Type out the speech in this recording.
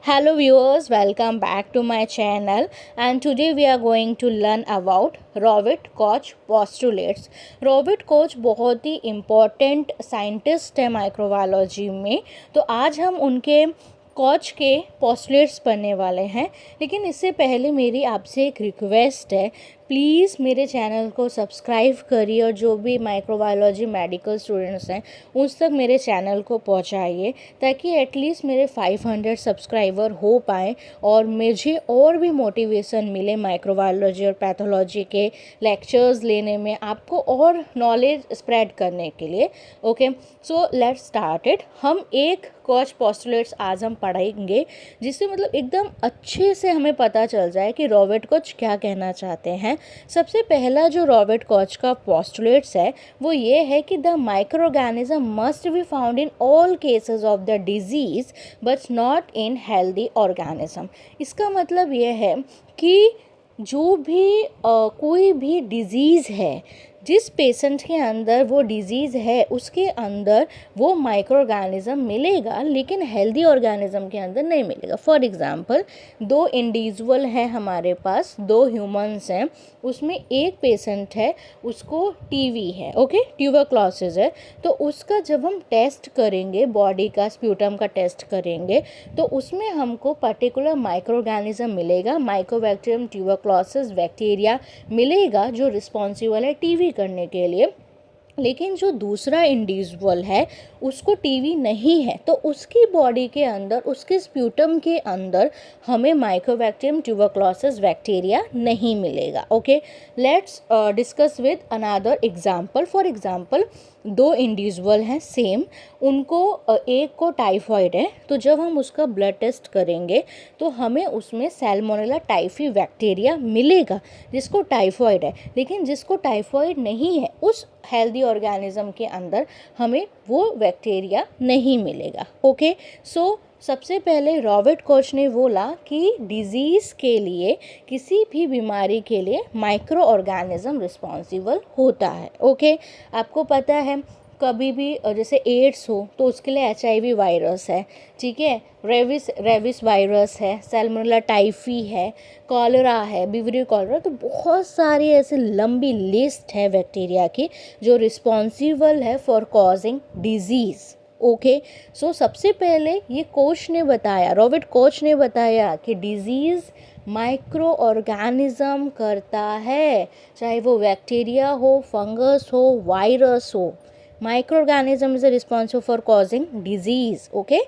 Hello viewers, welcome back to my channel and today we are going to learn about Robert Koch postulates। Robert Koch बहुत ही important scientist है microbiology में, तो आज हम उनके coach के पोस्टुलेट्स पढ़ने वाले हैं। लेकिन इससे पहले मेरी आपसे एक रिक्वेस्ट है, प्लीज़ मेरे चैनल को सब्सक्राइब करिए और जो भी माइक्रोबायोलॉजी मेडिकल स्टूडेंट्स हैं उस तक मेरे चैनल को पहुंचाइए ताकि एटलीस्ट मेरे 500 सब्सक्राइबर हो पाए और मुझे और भी मोटिवेशन मिले माइक्रोबायोलॉजी और पैथोलॉजी के लेक्चर्स लेने में, आपको और नॉलेज स्प्रेड करने के लिए। Okay, so let's start it. हम एक कोच पोस्टुलेट्स आज हम पढ़ेंगे जिससे मतलब एकदम अच्छे से हमें पता चल जाए कि रॉबर्ट कोच क्या कहना चाहते हैं। सबसे पहला जो रॉबर्ट कोच का पोस्टुलेट्स है वो ये है कि the micro organism must be found in all cases of the disease but not in healthy organism. इसका मतलब ये है कि जो भी कोई भी डिजीज़ है, जिस पेशेंट के अंदर वो डिजीज़ है उसके अंदर वो माइक्रो ऑर्गेनिज्म मिलेगा लेकिन हेल्दी ऑर्गेनिज्म के अंदर नहीं मिलेगा। फॉर एग्जांपल, दो इंडिविजुअल हैं हमारे पास, दो ह्यूमंस हैं, उसमें एक पेशेंट है उसको टीवी है, ओके, ट्यूबरक्लोसिस है, तो उसका जब हम टेस्ट करेंगे, बॉडी का स्प्यूटम का टेस्ट करेंगे तो उसमें हमको पर्टिकुलर माइक्रो ऑर्गेनिज्म मिलेगा, माइकोबैक्टीरियम ट्यूबरक्लोसिस बैक्टीरिया मिलेगा जो रिस्पॉन्सिबल है टीवी करने के लिए। लेकिन जो दूसरा इंडिविजुअल है उसको टीवी नहीं है तो उसकी बॉडी के अंदर, उसके स्प्यूटम के अंदर हमें माइकोबैक्टीरियम ट्यूबरक्लोसिस बैक्टीरिया नहीं मिलेगा। Okay, let's discuss with another example. For example, दो इंडिविजुअल हैं सेम, उनको एक को टाइफॉइड है, तो जब हम उसका ब्लड टेस्ट करेंगे तो हमें उसमें सैल्मोनेला टाइफी बैक्टीरिया मिलेगा जिसको टाइफॉइड है, लेकिन जिसको टाइफॉइड नहीं है उस हेल्दी ऑर्गेनिज्म के अंदर हमें वो बैक्टीरिया नहीं मिलेगा। ओके, सो सबसे पहले रॉबर्ट कोच ने बोला कि डिजीज़ के लिए, किसी भी बीमारी के लिए माइक्रो ऑर्गेनिज्म रिस्पॉन्सिबल होता है। ओके, आपको पता है कभी भी जैसे एड्स हो तो उसके लिए HIV वायरस है, ठीक है, रेबिस वायरस है, सैल्मोनेला टाइफी है, कॉलरा है, विब्रियो कॉलरा, तो बहुत सारी ऐसे लंबी लिस्ट है बैक्टीरिया की जो रिस्पॉन्सिबल है फॉर कॉजिंग डिजीज़। ओके, सो सबसे पहले ये कोच ने बताया, रॉबर्ट कोच ने बताया कि डिजीज़ माइक्रो ऑर्गेनिज्म करता है, चाहे वो बैक्टीरिया हो, फंगस हो, वायरस हो, micro organism is responsible for causing disease. Okay,